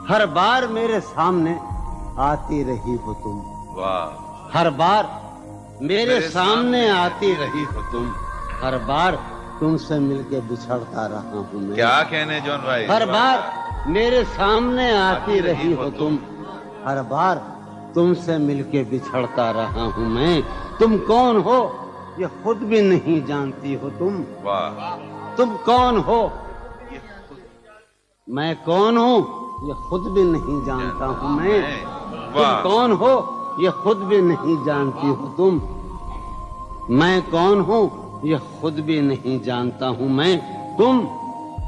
ہر بار میرے سامنے آتی رہی ہو تم. واہ. ہر بار میرے سامنے آتی رہی ہو تم. ہر بار تم سے مل کے بچھڑتا رہا ہوں میں. کیا کہنے جون بھائی. ہر بار میرے سامنے آتی رہی ہو تم. ہر بار تم سے مل کے بچھڑتا رہا ہوں میں. تم کون ہو یہ خود بھی نہیں جانتی ہو تم. واہ. تم کون ہو میں کون ہوں یہ خود بھی نہیں جانتا ہوں میں. تم کون ہو یہ خود بھی نہیں جانتی ہو تم. میں کون ہوں یہ خود بھی نہیں جانتا ہوں میں. تم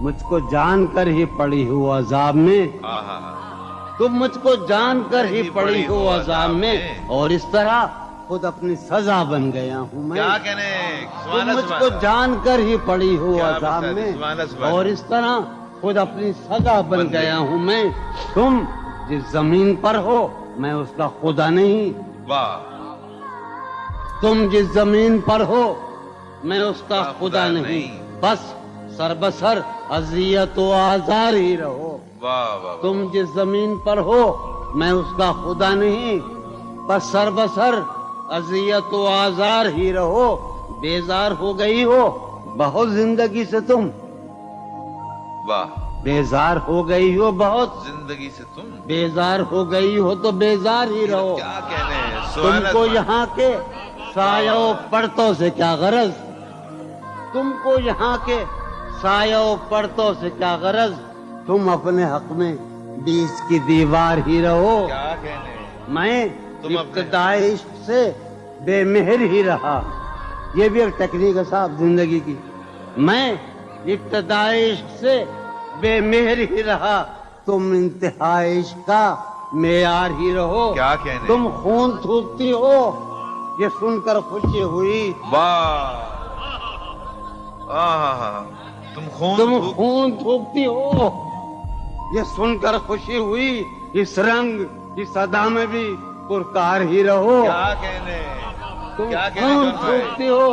مجھ کو جان کر ہی پڑی ہو عذاب میں. تم مجھ کو جان کر ہی پڑی ہو عذاب میں. اور اس طرح خود اپنی سزا بن گیا ہوں میں. کیا کہنے. تم مجھ کو جان کر ہی پڑی ہو عذاب میں. اور اس طرح خود اپنی سزا بن گیا ہوں میں. تم جس زمین پر ہو میں اس کا خدا نہیں. واہ. تم جس زمین پر ہو میں اس کا خدا نہیں. بس سر بسر اذیت و آزار ہی رہو. تم جس زمین پر ہو میں اس کا خدا نہیں. بس سر بسر اذیت و آزار ہی رہو. بیزار ہو گئی ہو بہت زندگی سے تم. واہ. بیزار ہو گئی ہو بہت زندگی سے تم. بیزار ہو گئی ہو تو بیزار ہی رہو. کیا کہنے. تم کو یہاں کے سایہ و پرتوں سے کیا غرض. تم کو یہاں کے سایہ و پرتوں سے کیا غرض. تم اپنے حق میں بیچ کی دیوار ہی رہو. کیا کہنے. میں ابتدائی عشق سے بے مہر ہی رہا. یہ بھی ایک ٹیکنیک ہے صاحب زندگی کی. میں ابتدائی عشق سے بے مہر ہی رہا. تم انتہائی عشق کا معیار ہی رہو. کیا کہنے. تم خون تھوکتی ہو یہ سن کر خوشی ہوئی. واہ. تم خون تھوکتی ہو یہ سن کر خوشی ہوئی. اس رنگ اس ادا میں بھی پرکار ہی رہو. کیا کہنے. تم خون تھوکتی ہو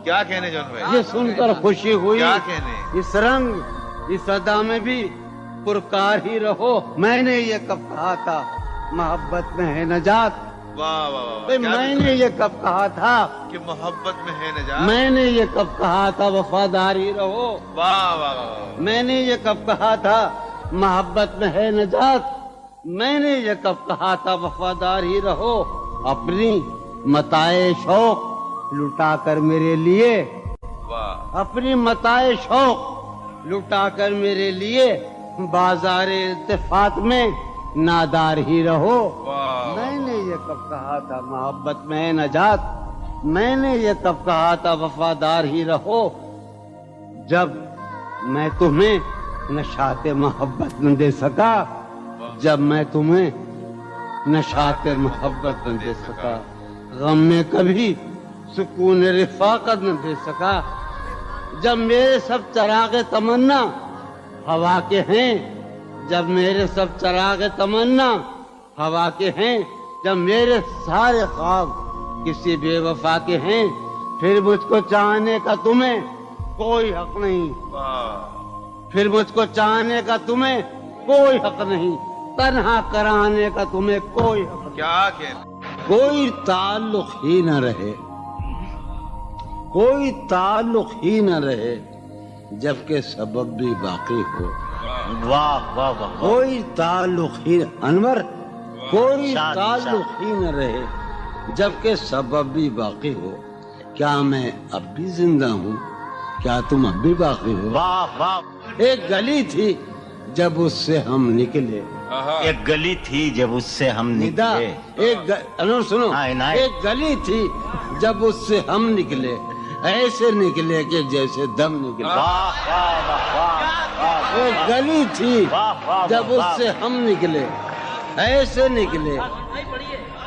کیا کہنے جون بھائی. یہ سن کر خوشی ہوئی. کیا کہنے. اس رنگ اس ادا میں بھی پرکار ہی رہو. میں نے یہ کب کہا تھا محبت میں ہے نجات. واہ واہ. میں نے یہ کب کہا تھا کہ محبت میں ہے نجات. میں نے یہ کب کہا تھا وفادار ہی رہو. واہ واہ. میں نے یہ کب کہا تھا محبت میں ہے نجات. میں نے یہ کب کہا تھا وفادار ہی رہو. اپنی متاع شوق لٹا کر میرے لیے. واہ. اپنی متاع شوق لٹا کر میرے لیے بازار التفات میں نادار ہی رہو. میں نے یہ کب کہا تھا محبت میں ہے نجات. میں نے یہ کب کہا تھا وفادار ہی رہو. جب میں تمہیں نشاط محبت نہ دے سکا. جب میں تمہیں نشاط محبت نہ دے سکا. غم میں کبھی سکون رفاقت نہ دے سکا. جب میرے سب چراغ تمنا ہوا کے ہیں. جب میرے سب چراغ تمنا ہوا کے ہیں. جب میرے سارے خواب کسی بے وفا کے ہیں. پھر مجھ کو چاہنے کا تمہیں کوئی حق نہیں. پھر مجھ کو چاہنے کا تمہیں کوئی حق نہیں. تنہا کرانے کا تمہیں کوئی حق نہیں. کیا کہنے. کوئی تعلق ہی نہ رہے. کوئی تعلق ہی نہ رہے جبکہ سبب بھی باقی ہو. واہ واہ واہ. کوئی تعلق ہی انور کوئی تعلق ہی نہ رہے جبکہ سبب بھی باقی ہو. کیا میں اب بھی زندہ ہوں. کیا تم اب بھی باقی ہو. واہ واہ. ایک گلی تھی جب اس سے ہم نکلے. ایک گلی تھی جب اس سے ہم نکلے. سنو. ایک گلی تھی جب اس سے ہم نکلے. ایسے نکلے کہ جیسے دم نکلے. ایک گلی تھی جب اس سے ہم نکلے. ایسے نکلے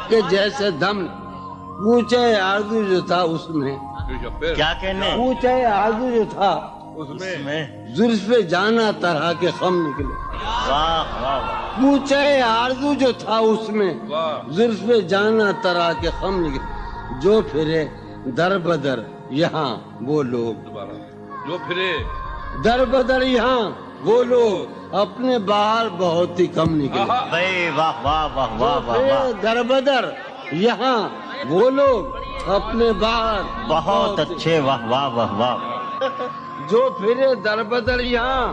کہ جیسے دم. پوچھے آرزو جو تھا اس میں. کیا کہنے. پوچھے آرزو جو تھا اس میں زلف جانا طرح کے خم نکلے. پوچھے آرزو جو تھا اس میں زلف جانا طرح کے خم نکلے. جو پھرے در بدر یہاں وہ لوگ. جو پھرے در بدر یہاں وہ لوگ اپنے باہر بہت ہی کم نکلے. بھائی واہ واہ واہ واہ واہ واہ. در بدر یہاں وہ لوگ اپنے باہر بہت اچھے. واہ واہ واہ واہ. جو پھرے در بدر یہاں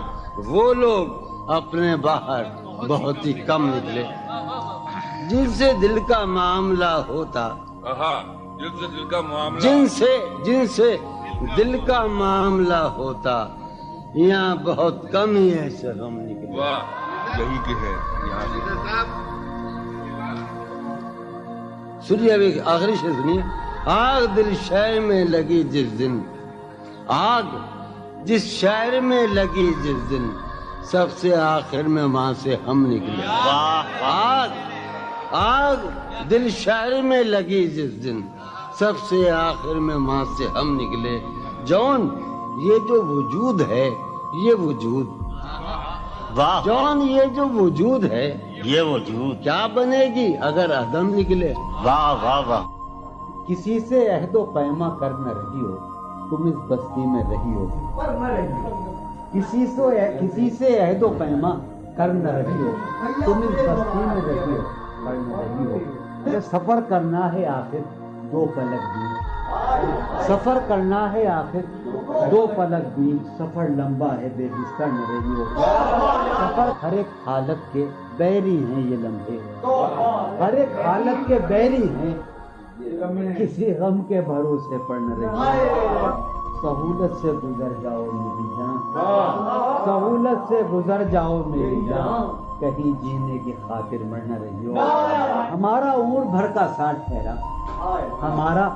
وہ لوگ اپنے باہر بہت ہی کم نکلے. جن سے دل کا معاملہ ہوتا جن سے دل کا معاملہ ہوتا یہاں بہت کم ہی ایسے غم نکلے. یہی کہ ہے یہاں سنیے ابھی آخری شعر سنیے. آگ دل شہر میں لگی جس دن آگ جس شہر میں لگی جس دن سب سے آخر میں وہاں سے ہم نکلے. آگ دل شہر میں لگی جس دن سب سے آخر میں وہاں سے ہم نکلے. جون یہ جو وجود ہے یہ وجود جون یہ جو وجود ہے یہ وجود کیا بنے گی اگر عدم نکلے. واہ واہ واہ. کسی سے عہد و پیما کر نہ رہی ہو تم اس بستی میں رہی ہو. کسی سے عہد و پیما کر نہ رہی ہو تم اس بستی میں رہی ہو. سفر کرنا ہے آخر دو پلک بھی سفر کرنا ہے آخر دو پلک بھی سفر لمبا ہے بے بستر نہ رہی ہو. سفر ہر ایک حالت کے بیری ہیں یہ لمحے ہر ایک حالت کے بیری ہیں کسی غم کے بھروسے پر نہ رہی ہو. سہولت سے گزر جاؤ میری جان سہولت سے گزر جاؤ میری جان کہیں جینے کی خاطر مر نہ رہی ہو. ہمارا عمر بھر کا ساتھ ٹھہرا ہمارا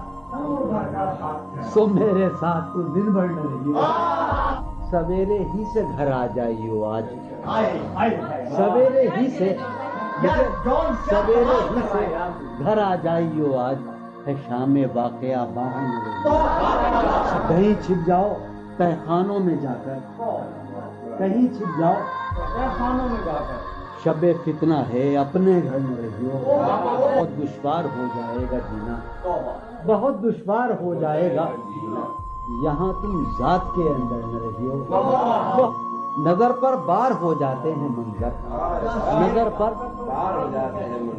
سو میرے ساتھ تو دن بھر نہ رہی ہو. سویرے ہی سے گھر آ جائیو آج سویرے ہی سے گھر آ جائیو آج ہے شام واقعہ باہر نہ رہی ہو. کہیں چھپ جاؤ تہخانوں میں جا کر کہیں چھپ جاؤ تہخانوں میں جا کر شب فتنہ ہے اپنے گھر میں رہی ہو. بہت دشوار ہو جائے گا جینا بہت دشوار ہو جائے گا یہاں تم ذات کے اندر نہ رہی ہو. نظر پر بار ہو جاتے ہیں منظر نظر پر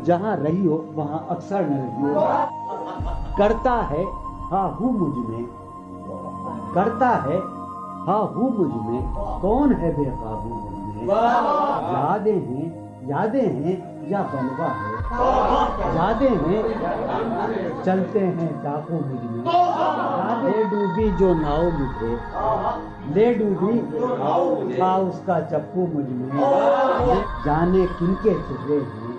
جہاں رہی ہو وہاں اکثر نہ رہی ہو. کرتا ہے ہاں ہوں مجھ میں کرتا ہے ہاں ہوں مجھ میں کون ہے بے قابو مجھ میں. یادیں ہیں یا بلوا ہے یادیں ہیں چلتے ہیں ڈاکو مجھ میں. لے ڈوبی جو ناؤ مجھے لے ڈوبی تھا اس کا چپو مجھ میں. جانے کن کے چہرے ہیں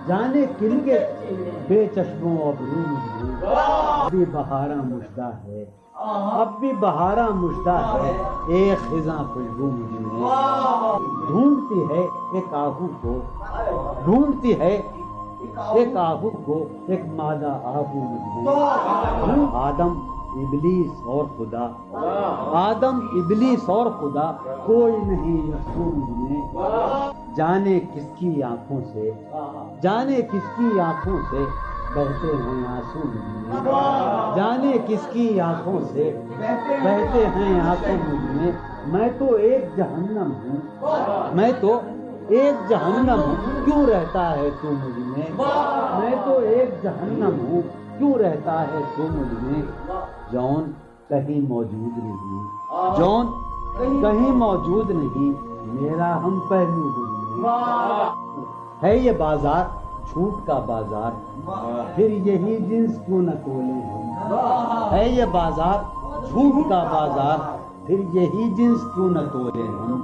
جانے کن کے بے چشموں ابرو مجھ میں. ابھی بہاراں مشدہ ہے اب بھی بہاراں مشدہ ہے ایک خزاں خوشبو مجھ میں. ڈھونڈتی ہے ایک آہو کو ڈھونڈتی ہے ایک آہو کو ایک مادہ آہو مجھ میں. آدم ابلیس اور خدا آدم ابلیس اور خدا کوئی نہیں یسوع مجھ میں. جانے کس کی آنکھوں سے جانے کس کی آنکھوں سے بہتے ہیں آنسو مجھ میں. جانے کس کی آنکھوں سے بہتے ہیں آنسو مجھ میں. میں تو ایک جہنم ہوں میں تو ایک جہنم ہوں کیوں رہتا ہے تو مجھ میں. میں تو ایک جہنم ہوں کیوں رہتا ہے تو مجھ میں. جون کہیں موجود نہیں جون کہیں موجود نہیں میرا ہم پہلو مجھ میں. ہے یہ بازار جھوٹ کا بازار پھر یہی جنس کو نہ تولے ہم. ہے یہ بازار جھوٹ کا بازار پھر یہی جنس کیوں نہ تولے ہم.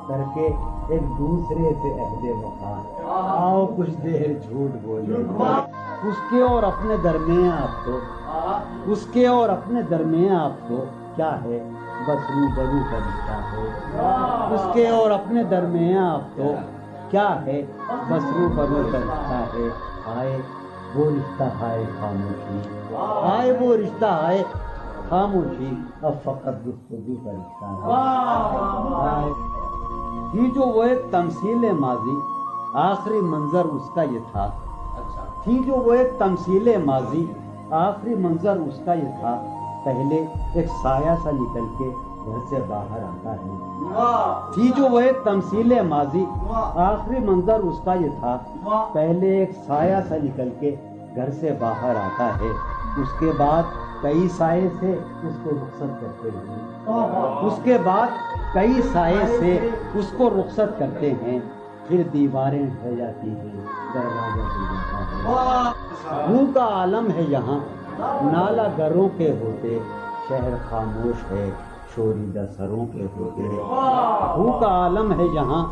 کر کے ایک دوسرے سے عہد وفا آؤ کچھ دیر جھوٹ بولے. اس کے اور اپنے درمیان آپ تو اس کے اور اپنے درمیان آپ تو کیا ہے بس روبرو کا رشتہ ہے. اس کے اور اپنے درمیان آپ تو کیا ہے بس روبرو کا رشتہ ہے. آئے وہ رشتہ آئے خاموشی آئے وہ رشتہ آئے خاموشی اب فقط گفتگو کا رشتہ ہے. تھی جو وہ ایک تمثیل ماضی آخری منظر اس کا یہ تھا. تھی جو وہ ایک تمثیل ماضی آخری منظر اس کا یہ تھا. پہلے ایک سایہ سا نکل کے گھر سے باہر آتا ہے. تھی جو وہ ایک تمثیل ماضی، آخری منظر اس کا یہ تھا. پہلے ایک سایہ سا نکل کے گھر سے باہر آتا ہے، اس کے بعد کئی سائے سے اس کو رخصت کرتے ہیں. اس کے بعد کئی سائے سے اس کو رخصت کرتے ہیں. پھر دیواریں ڈھہ جاتی ہیں، دروازہ کھل جاتا ہے. روح کا عالم ہے یہاں، نالا گروں کے ہوتے، شہر خاموش ہے شوریدہ سروں کے ہوتے. روح کا عالم ہے یہاں،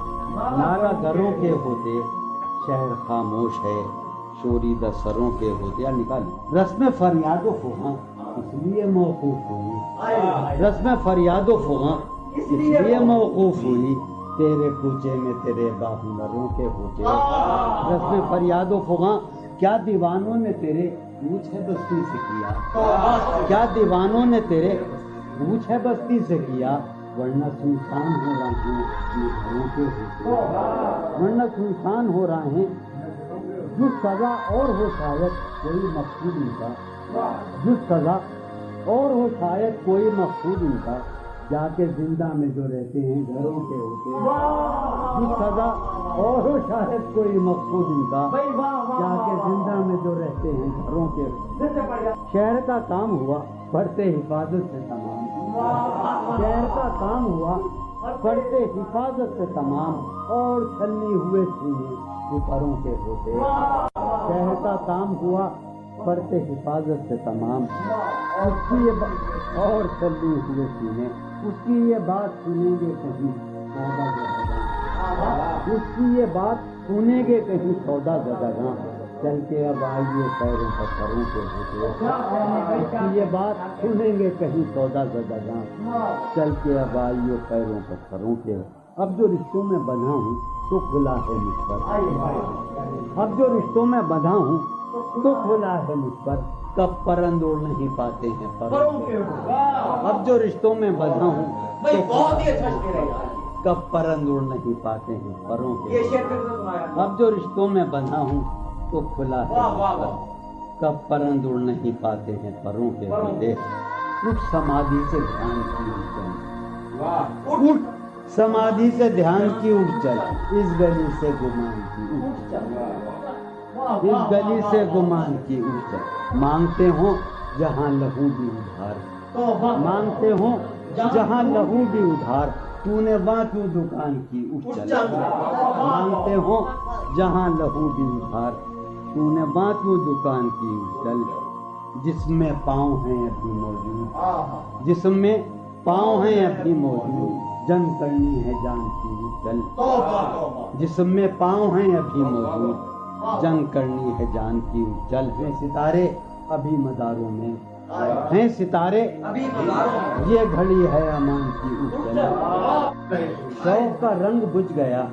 نالا گروں کے ہوتے، شہر خاموش ہے شوریدہ سروں کے ہوتے. نکالی رسم فریاد و فغاں اس لیے موقوف ہوئی. رسم فریاد و فغاں اس لیے موقوف ہوئی، تیرے کوچے میں تیرے باہنروں کے ہوتے. رسم فریاد و فغاں کیا دیوانوں نے تیرے پوچھ ہے بستی سے کیا، کیا دیوانوں نے تیرے پوچھ ہے بستی سے کیا. ورنہ سنسان ہو رہے ہیں گھروں کے ہوتے، ورنہ سنسان ہو رہے ہیں. جو سزا اور ہو شاید کوئی مقصود ان کا، جو سزا اور ہو شاید کوئی مقصود ان کا، جا کے زندہ میں جو رہتے ہیں گھروں کے ہوتے. جو سزا اور ہو شاید کوئی مقصود ان کا، جا کے زندہ میں جو رہتے ہیں گھروں کے. شہر کا کام ہوا پڑھتے حفاظت سے تمام، شہر کا کام ہوا پڑھتے حفاظت سے تمام، اور چھلنی ہوئے سینے اوپروں کے ہوتے. شہر کا کام ہوا پڑھتے حفاظت سے تمام، اس کی یہ اور چھلنی ہوئے سینے. اس کی یہ بات سنیں گے کہیں سودا زدگاں، اس کی یہ بات سنیں گے کہیں سودا زدگاں. چل کے اب آئیے پیروں پر سروں کے ہوتے، اس کی یہ بات سنیں گے کہیں سودا زدگاں. چل کے اب آئیے پیروں پر سروں کے. اب جو رشتوں میں بندھا ہوں تو کھلا ہے مجھ پر، اب جو رشتوں میں بندھا ہوں تو کھلا ہے مجھ پر. کب پرند اڑ نہیں پاتے ہیں پروں کے. اب جو رشتوں میں بندھا ہوں تو کب پرند اڑ نہیں پاتے ہیں پروں کے. اب جو رشتوں میں بندھا ہوں تو کھلا ہے مجھ پر، کب پرند اڑ نہیں پاتے ہیں پروں کے ہوتے. اٹھ سمادھی سے دھیان کی اٹھ چل، اٹھ سمادھی سے دھیان کی اٹھ چل، اس گلی سے گمان کی اٹھ چل، اس گلی سے گمان کی اٹھ چل. مانگتے ہوں جہاں لہو بھی ادھار، مانگتے ہوں جہاں لہو بھی ادھار، تو نے وہاں کیوں دکان کی اٹھ چل. مانگتے ہوں جہاں لہو بھی ادھار، تو نے وہاں کیوں دکان کی اٹھ چل. جسم میں پاؤں ہیں ابھی موجود، جسم میں پاؤں ہیں ابھی موجود، جنگ کرنی ہے جان کی اٹھ چل. جسم میں پاؤں ہیں ابھی موجود، جنگ کرنی ہے جان کی اٹھ چل. ہیں ستارے ابھی مداروں میں، ہیں ستارے یہ گھڑی ہے امان کی اٹھ چل. شوق کا رنگ بجھ گیا،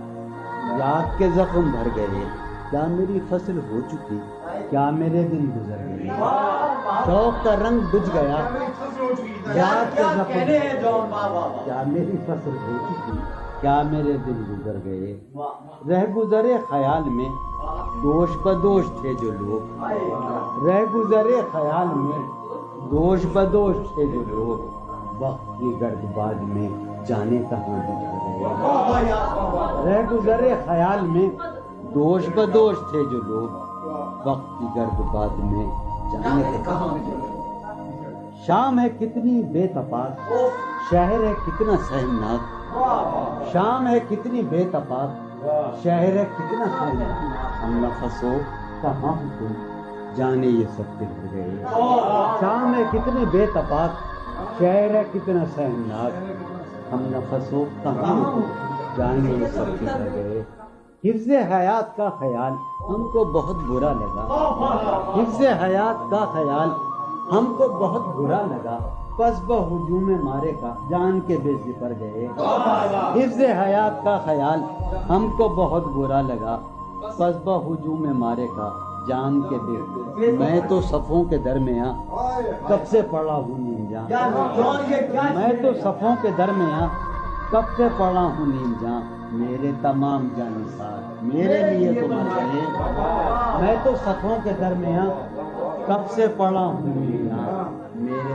یاد کے زخم بھر گئے، کیا میری فصل ہو چکی، کیا میرے دن گزر گئے. شوق کا رنگ بجھ گیا، یاد کے زخم، کیا میری فصل ہو چکی، کیا میرے دن گزر گئے. رہ گزرے خیال میں دوش بدوش تھے جو لوگ، رہ گزرے خیال میں دوش بدوش تھے جو لوگ، وقت کی گرد باد میں جانے کہاں بچھ گئے. رہ گزرے خیال میں دوش بدوش تھے جو لوگ، وقت کی گرد باد میں جانے کہاں بچھ گئے. شام ہے کتنی بے تپاک، شہر ہے کتنا سہمناک. شام ہے کتنی بے تپاک، شہر ہے کتنا سہمناک. ہم نفس ہو کہاں ہو تم، جانے یہ سب بچھ گئے. شام ہے کتنی بے تپاک، شہر ہے کتنا سہمناک. ہم نفس ہو کہاں ہو تم، جانے یہ سب بچھ گئے. حفظ حیات کا خیال ہم کو بہت برا لگا، حفظ حیات کا خیال ہم کو بہت برا لگا. پس بہجوم مارے کا جان کے بے زفر گئے. حفظ حیات کا خیال ہم کو بہت برا لگا، پس بہجوم مارے کا جان کے بے. میں تو صفوں کے درمیاں کب سے پڑا ہوں نیم جان، میں تو صفوں کے درمیاں کب سے پڑا ہوں نیم جان. میرے تمام جانسار میرے لیے تو مسئلے، میں تو صفوں کے درمیاں کب سے پڑا ہوں نیم جان. میرے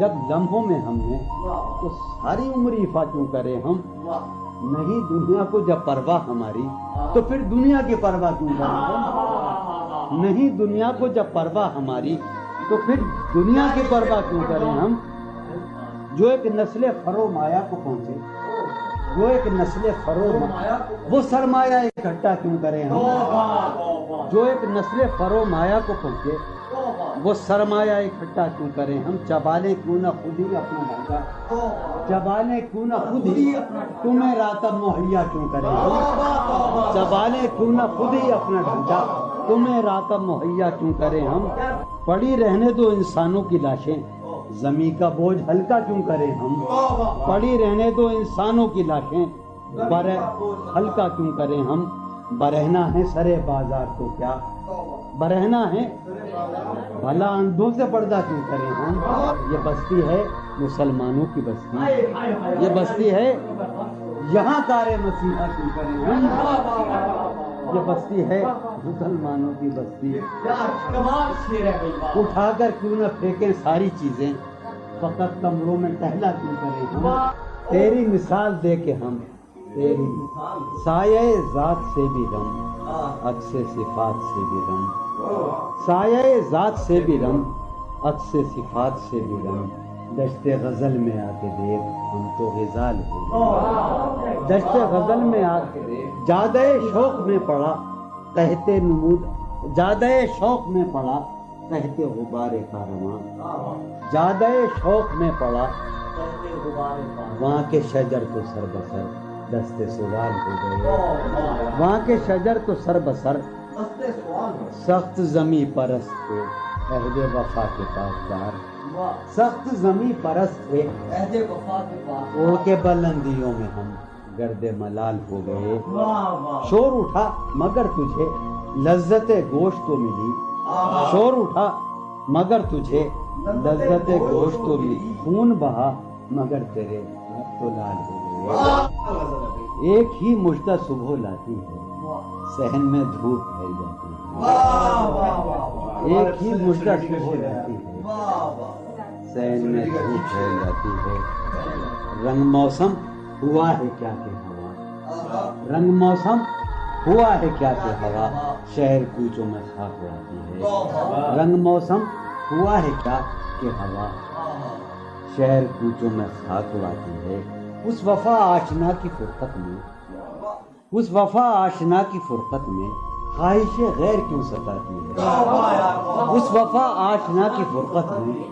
جب لمحوں میں ہم نے تو ساری عمر ایفا کیوں کریں ہم؟ نہیں دنیا کو جب پرواہ ہماری تو پھر دنیا کی پرواہ کیوں کریں ہم؟ نہیں دنیا کو جب پرواہ ہماری تو پھر دنیا کی پرواہ کیوں کریں ہم؟ جو ایک نسل فرو مایا کو پہنچے، وہ ایک نسل فرو وہ سرمایہ اکٹھا کیوں کریں ہم؟ جو ایک نسل فرو مایا کو پہنچے وہ سرمایہ اکٹھا کیوں کریں ہم؟ چبالے کیوں نہ خود ہی اپنا ڈھانچہ، چبالے کیوں نہ خود ہی تمہیں راتب مہیا کیوں کریں ہم؟ چبالے کیوں نہ خود ہی اپنا ڈھانچہ تمہیں راتب مہیا کیوں کریں ہم؟ پڑی رہنے دو انسانوں کی لاشیں، زمین کا بوجھ ہلکا کیوں کریں ہم؟ پڑی رہنے دو انسانوں کی لاشیں، ہلکا کیوں کریں ہم؟ برہنا ہے سرے بازار تو کیا، برہنا ہے بھلا اندھوں سے پردہ کیوں کریں ہم؟ یہ بستی ہے مسلمانوں کی بستی، یہ بستی ہے یہاں کار مسیحا کیوں کریں ہم؟ یہ بستی ہے مسلمانوں کی بستی، اٹھا کر کیوں نہ پھینکیں ساری چیزیں، فقط کمروں میں ٹہلا کیوں کریں ہم؟ تیری مثال دے کے ہم، تیری سایہ ذات سے بھی رم، عکس صفات سے بھی رم، سایہ ذات سے بھی رم، عکس صفات سے بھی رم، دشت غزل میں آ کے دیکھ ہم تو غزال ہو گئے، دشت غزل میں آ کے دیکھ، جادہ شوق میں پڑا کہتے نمود، جادہ شوق میں پڑا کہتے غبار کارواں، جادہ شوق میں پڑا وہاں کے شجر تو سر بسر دست سوال ہو گئے، وہاں کے شجر تو سر بسر سخت زمیں پرست تھے عہد وفا کے پاسدار، سخت زمیں پرست تھے اڑ کے بلندیوں میں ہم گرد ملال ہو گئے، شور اٹھا مگر تجھے لذت گوشت تو ملی، شور اٹھا مگر تجھے لذت گوشت تو ملی، خون بہا مگر تیرے تو لال ہو گئے، ایک ہی مژدہ صبح لاتی ہے صحن میں دھوپ پھیل جاتی ہے، ایک ہی مژدہ صبح لاتی ہے صحن میں دھوپ پھیل جاتی ہے، رنگ موسم ہوا ہے کیا کہ ہوا، رنگ موسم ہوا ہے کیا کہ ہوا شہر کوچوں میں خاک اڑاتی ہے، رنگ موسم ہوا ہے کیا کہ ہوا شہر کوچوں میں خاک اڑاتی ہے، اس وفا آشنا کی فرقت میں، اس وفا آشنا کی فرقت میں خواہش غیر کیوں ستاتی ہے، اس وفا آشنا کی فرقت میں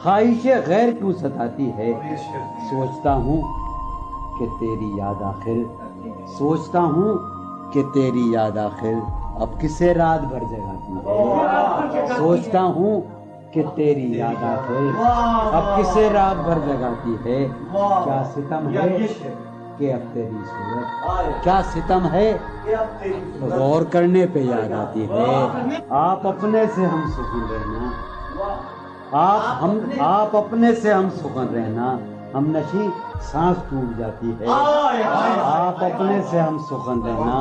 خواہش غیر کیوں ستاتی ہے، سوچتا ہوں کہ تیری یاد آخر، سوچتا ہوں کہ تیری یاد آخر اب کسے رات بھر جگاتی ہے، سوچتا ہوں کہ تیری یاد آخر اب کسے رات بھر جگاتی ہے، کیا ستم ہے کہ اب تیری صورت، کیا ستم ہے غور کرنے پہ یاد آتی ہے، آپ اپنے سے ہم سکون رہنا، آپ اپنے سے ہم سکون رہنا، ہم نشی سانس ٹوٹ جاتی ہے، آپ اپنے سے ہم سخن رہنا،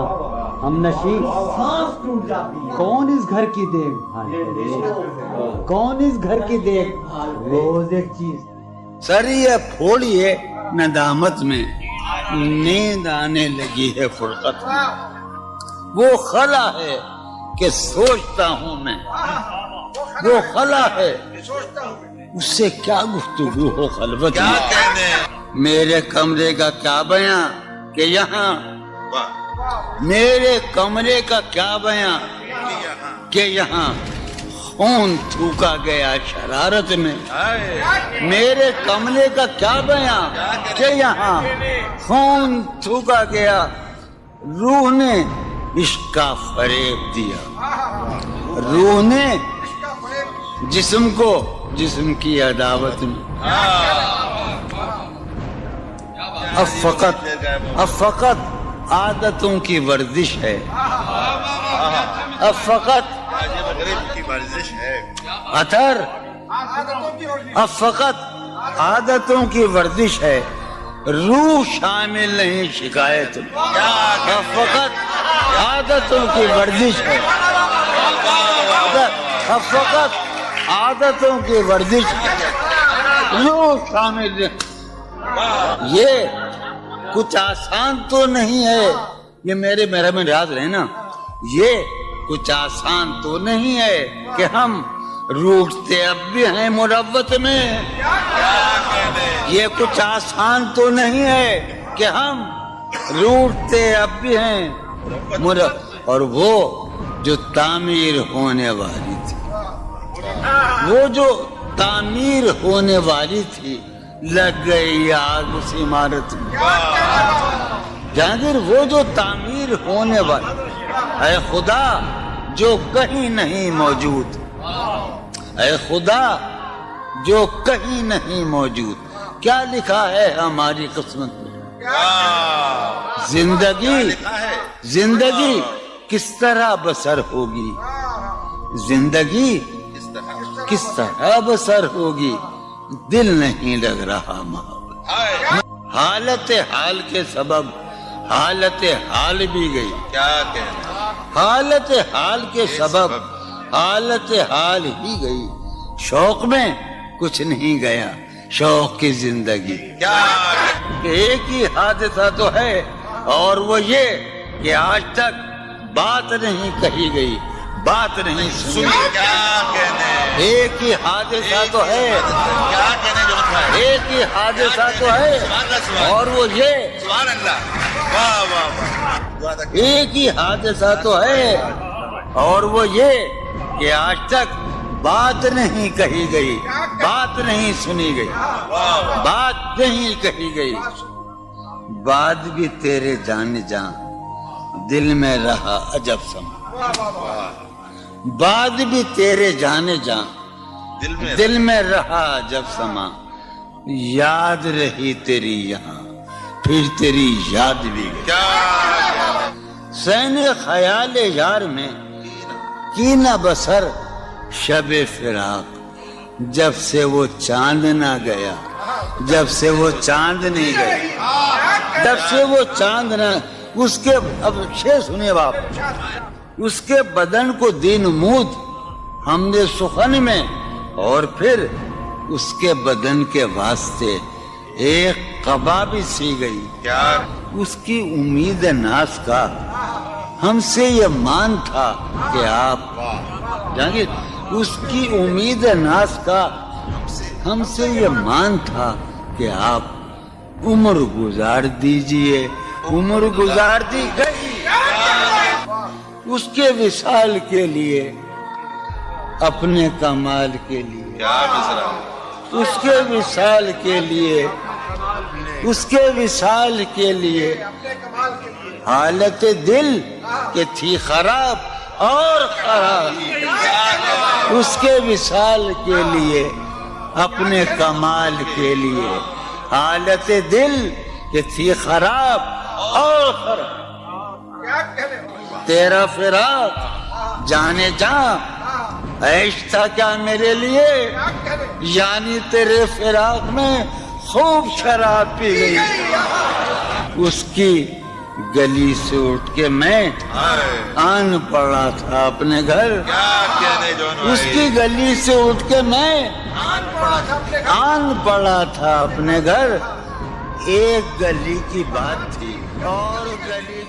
ہم نشی سانس ٹوٹ جاتی ہے، کون اس گھر کی دیکھ بھال کرے، کون اس گھر کی دیکھ بھال، روز ایک چیز سریے پھوڑیے ندامت میں، نیند آنے لگی ہے فرقت میں، وہ خلا ہے کہ سوچتا ہوں میں، وہ خلا ہے اس سے کیا گفتگو ہو خلوت میں، میرے کمرے کا کیا بیاں کہ یہاں، میرے کمرے کا کیا بیاں کہ یہاں خون تھوکا گیا شرارت میں، میرے کمرے کا کیا بیاں کہ یہاں خون تھوکا گیا، روح نے عشق کا فریب دیا، روح نے جسم کو جسم کی عداوت میں، اب فقط عادتوں کی ورزش ہے، اب فقط عطر، اب فقط عادتوں کی ورزش ہے، روح شامل نہیں شکایت، اب فقط عادتوں کی ورزش ہے، اب فقط عادتوں کی ورزش روز شامل. یہ کچھ آسان تو نہیں ہے. یہ میرے میں یاد رہے نا, یہ کچھ آسان تو نہیں ہے کہ ہم روٹتے اب بھی ہیں مروت میں. یہ کچھ آسان تو نہیں ہے کہ ہم روٹتے اب بھی ہیں اور وہ جو تعمیر ہونے والی تھی, وہ جو تعمیر ہونے والی تھی, لگ گئی آگ اس عمارت میں. جہانگیر وہ جو تعمیر ہونے والی, اے خدا جو کہیں نہیں موجود, اے خدا جو کہیں نہیں موجود, کیا لکھا ہے ہماری قسمت میں؟ زندگی کس طرح بسر ہوگی, زندگی کس طرح بسر ہوگی, دل نہیں لگ رہا محبت. حالت حال کے سبب حالت حال بھی گئی. کیا کہنا, حالت حال کے سبب حالت حال ہی گئی. شوق میں کچھ نہیں گیا, شوق کی زندگی. ایک ہی حادثہ تو ہے اور وہ یہ کہ آج تک بات نہیں کہی گئی, بات نہیں سنی. کیا کہنے, ایک ہی حادثہ تو ہے, کیا کہنے جو ہے, ایک ہی حادثہ تو ہے اور وہ یہ, سبحان اللہ, واہ واہ واہ. ایک ہی حادثہ تو ہے اور وہ یہ کہ آج تک بات نہیں کہی گئی, بات نہیں سنی گئی, بات نہیں کہی گئی. بات بھی تیرے جان جان دل میں رہا عجب سما, بات بھی تیرے جانے جان دل میں رہا عجب سما. یاد رہی تیری یہاں پھر تیری یاد بھی گئی. سین خیال یار میں کی نہ بسر شب فراق, جب سے وہ چاند نہ گیا, جب سے وہ چاند نہیں گیا, جب سے وہ چاند نہ, اس کے, اب شعر سنیے باپ, اس کے بدن کو دین مود ہم نے سخن میں, اور پھر اس کے بدن کے واسطے ایک قبا بھی سی گئی. اس کی امید ناز کا ہم سے یہ مان تھا کہ آپ, جانگیر, اس کی امید ناز کا ہم سے یہ مان تھا کہ آپ عمر گزار دیجئے. عمر گزار دی گئی اس کے وصال کے لیے, اپنے کمال کے لیے, اس کے وصال کے لیے, اس کے وصال کے لیے. حالت دل کہ تھی خراب اور خراب, اس کے وصال کے لیے, اپنے کمال کے لیے. حالت دل کہ تھی خراب اور خراب. تیرا فراق جانے جاں عیش تھا کیا میرے لیے, یعنی تیرے فراق میں خوب شراب پی گئی. اس کی گلی سے اٹھ کے میں آن پڑا تھا اپنے گھر, اس کی گلی سے اٹھ کے میں آن پڑا تھا اپنے گھر. ایک گلی کی بات تھی اور گلی